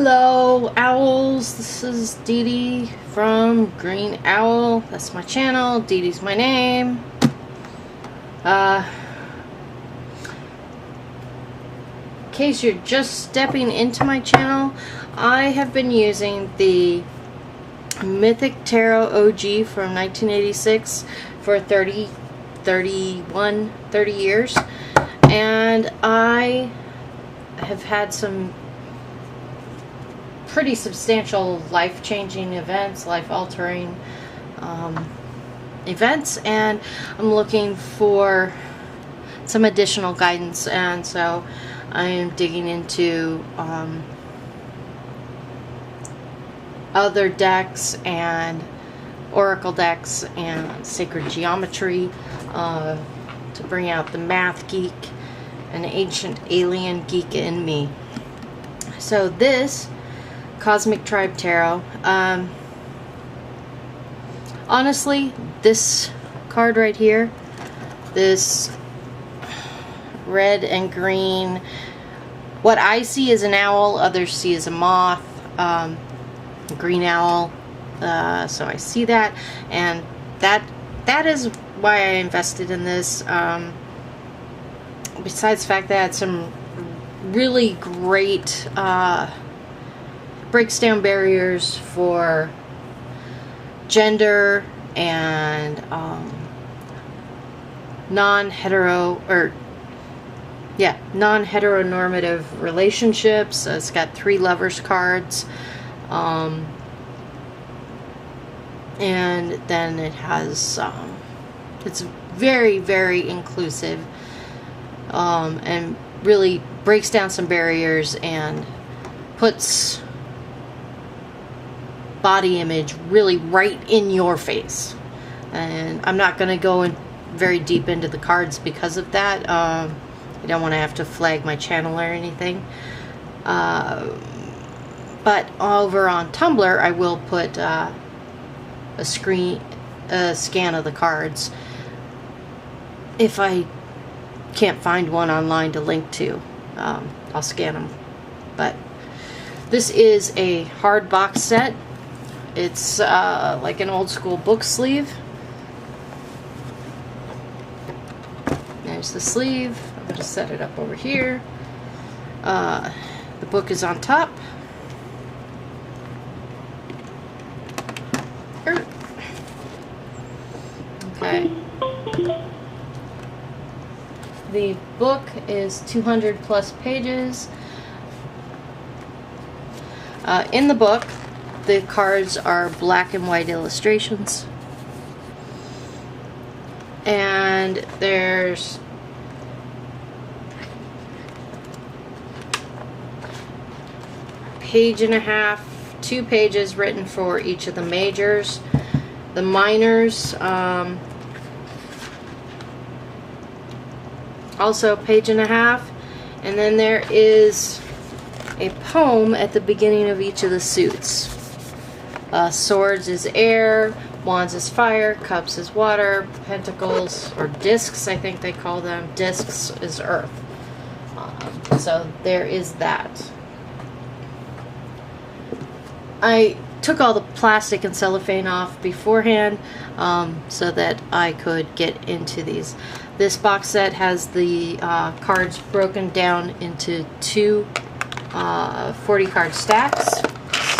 Hello owls, this is Dee from GrunEule. That's my channel. Dee's my name. In case you're just stepping into my channel, I have been using the Mythic Tarot OG from 1986 for 30 years, and I have had some pretty substantial life-changing events, life-altering events, and I'm looking for some additional guidance, and so I am digging into other decks and oracle decks and sacred geometry to bring out the math geek and ancient alien geek in me. So this Cosmic Tribe Tarot, honestly, this card right here, this red and green, what I see is an owl, others see as a moth, green owl, so I see that, and that is why I invested in this. Besides the fact that it had some really great breaks down barriers for gender and non-heteronormative relationships. It's got 3 lovers cards, and then it has it's very, very inclusive, and really breaks down some barriers and puts body image really right in your face. And I'm not going to go in very deep into the cards because of that. I don't want to have to flag my channel or anything. But over on Tumblr, I will put a scan of the cards if I can't find one online to link to. I'll scan them. But this is a hard box set. It's like an old school book sleeve. There's the sleeve. I'm going to set it up over here. The book is on top. Okay. The book is 200 plus pages. In the book, the cards are black and white illustrations, and there's page and a half, 2 pages written for each of the majors. The minors, also page and a half, and then there is a poem at the beginning of each of the suits. Swords is air, wands is fire, cups is water, pentacles, or discs I think they call them, discs is earth. So there is that. I took all the plastic and cellophane off beforehand so that I could get into these. This box set has the cards broken down into 2 40 card stacks.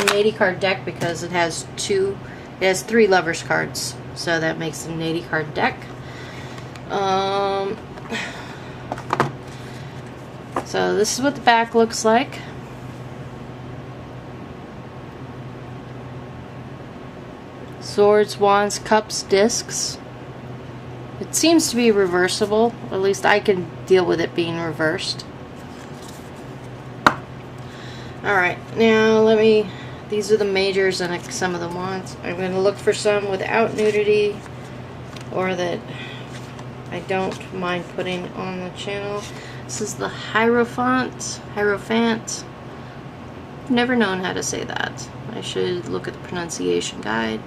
It's an 80 card deck because it has 3 lovers cards, so that makes it an 80 card deck. So this is what the back looks like. Swords, wands, cups, discs. It seems to be reversible. At least I can deal with it being reversed. Alright, now these are the majors and some of the wands. I'm going to look for some without nudity, or that I don't mind putting on the channel. This is the Hierophant. I've never known how to say that. I should look at the pronunciation guide.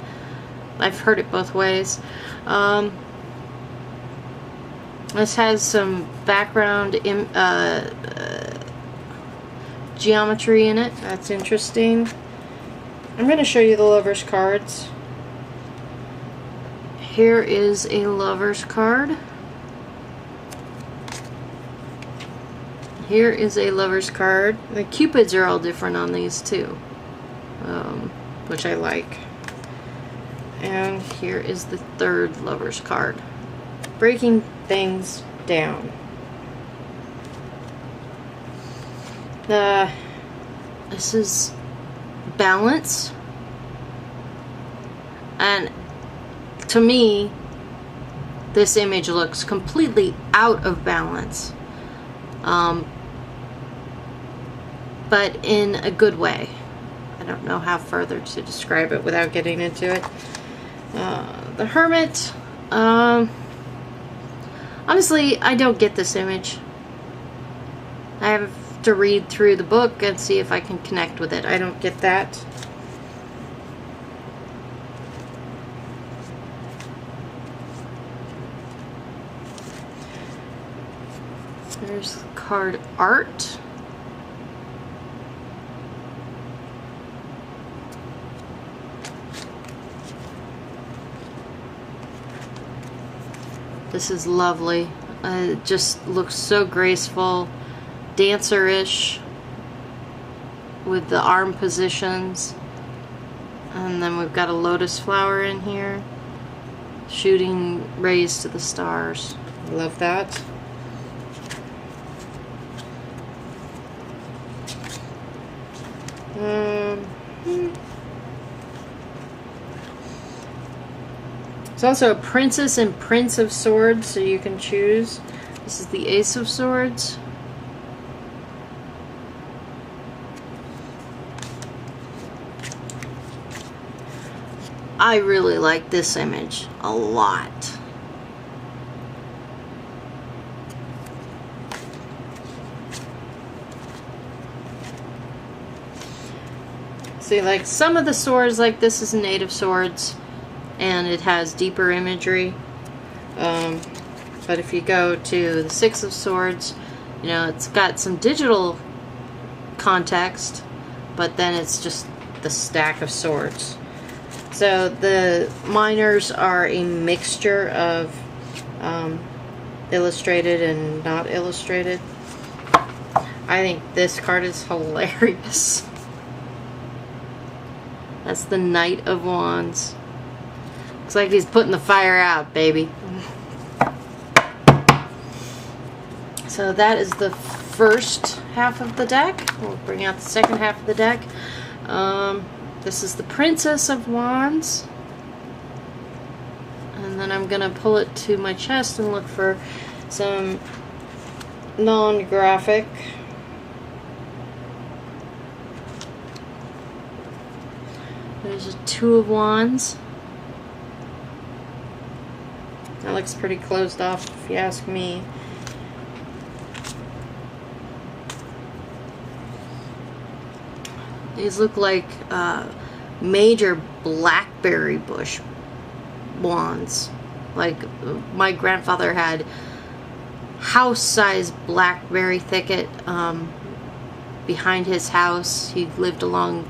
I've heard it both ways. This has some background geometry in it. That's interesting. I'm going to show you the Lover's cards. Here is a Lover's card. Here is a Lover's card. The Cupids are all different on these too, which I like. And here is the third Lover's card. Breaking things down. This is balance. And to me, this image looks completely out of balance. But in a good way. I don't know how further to describe it without getting into it. The Hermit, honestly, I don't get this image. I have to read through the book and see if I can connect with it. I don't get that. There's card art. This is lovely. It just looks so graceful, dancer-ish with the arm positions. And then we've got a lotus flower in here, shooting rays to the stars. I love that. There's also a Princess and Prince of Swords, so you can choose. This is the Ace of Swords. I really like this image a lot. See, like some of the swords, like this is Native Swords, and it has deeper imagery. But if you go to the Six of Swords, you know, it's got some digital context, but then it's just the stack of swords. So the minors are a mixture of illustrated and not illustrated. I think this card is hilarious. That's the Knight of Wands. Looks like he's putting the fire out, baby. So that is the first half of the deck. We'll bring out the second half of the deck. This is the Princess of Wands. And then I'm going to pull it to my chest and look for some non-graphic. There's a Two of Wands. That looks pretty closed off, if you ask me. These look like major blackberry bush wands. Like my grandfather had house-sized blackberry thicket behind his house. He lived along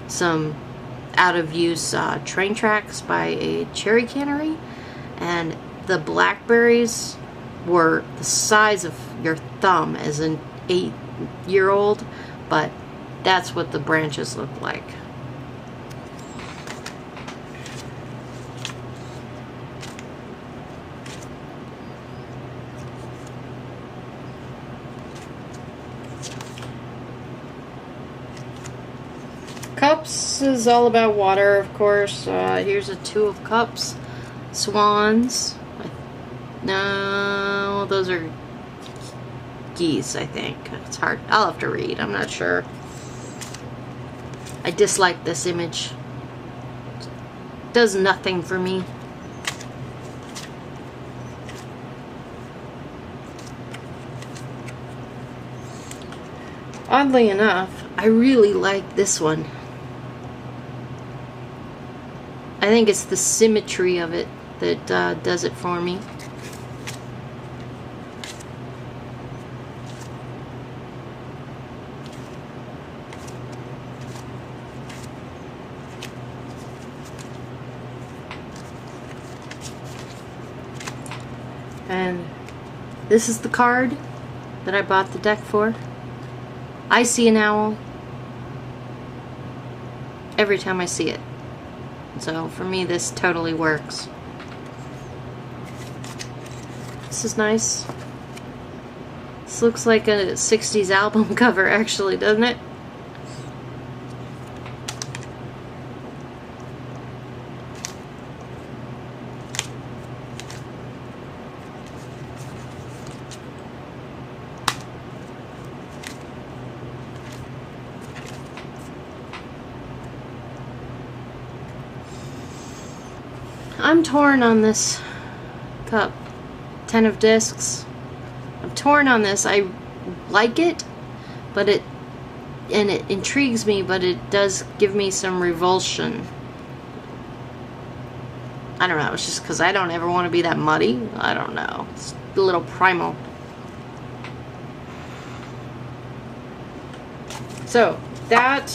some out-of-use train tracks by a cherry cannery, and the blackberries were the size of your thumb as an 8-year-old, but that's what the branches look like. Cups is all about water, of course. Here's a Two of Cups. Swans. No, those are geese, I think. It's hard. I'll have to read. I'm not sure. I dislike this image. It does nothing for me. Oddly enough, I really like this one. I think it's the symmetry of it that does it for me. This is the card that I bought the deck for. I see an owl every time I see it. So for me, this totally works. This is nice. This looks like a 60s album cover, actually, doesn't it? I'm torn on this cup. 10 of discs. I'm torn on this. I like it, but it intrigues me, but it does give me some revulsion. I don't know. It's just because I don't ever want to be that muddy. I don't know. It's a little primal. So that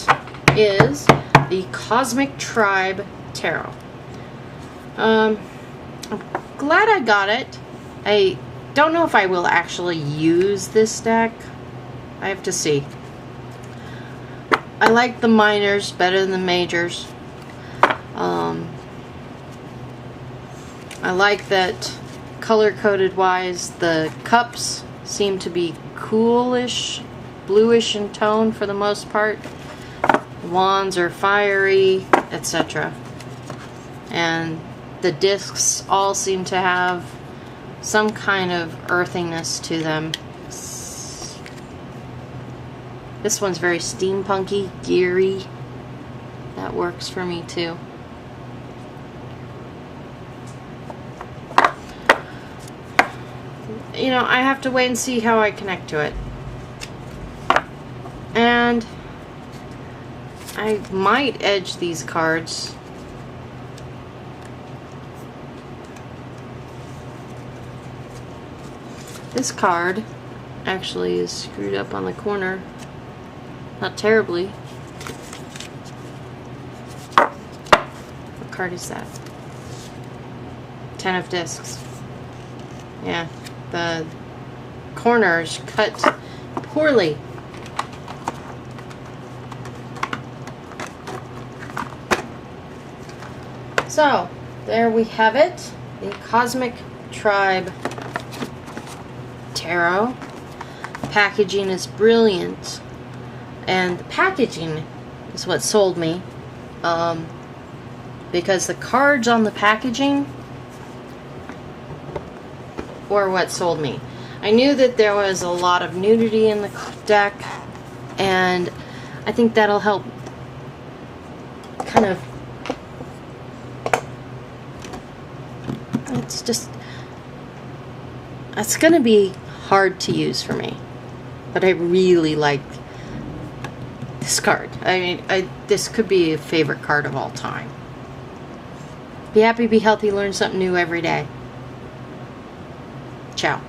is the Cosmic Tribe Tarot. I'm glad I got it. I don't know if I will actually use this deck. I have to see. I like the minors better than the majors. I like that color-coded wise the cups seem to be coolish, bluish in tone for the most part. The wands are fiery, etc. And the discs all seem to have some kind of earthiness to them. This one's very steampunky, geary. That works for me too. You know, I have to wait and see how I connect to it. And I might edge these cards. This card actually is screwed up on the corner. Not terribly. What card is that? 10 of discs. Yeah, the corners cut poorly. So, there we have it. The Cosmic Tribe Tarot. Packaging is brilliant. And the packaging is what sold me. Because the cards on the packaging were what sold me. I knew that there was a lot of nudity in the deck, and I think that'll help kind of, it's gonna be hard to use for me, but I really like this card. I mean, this could be a favorite card of all time. Be happy, be healthy, learn something new every day. Ciao.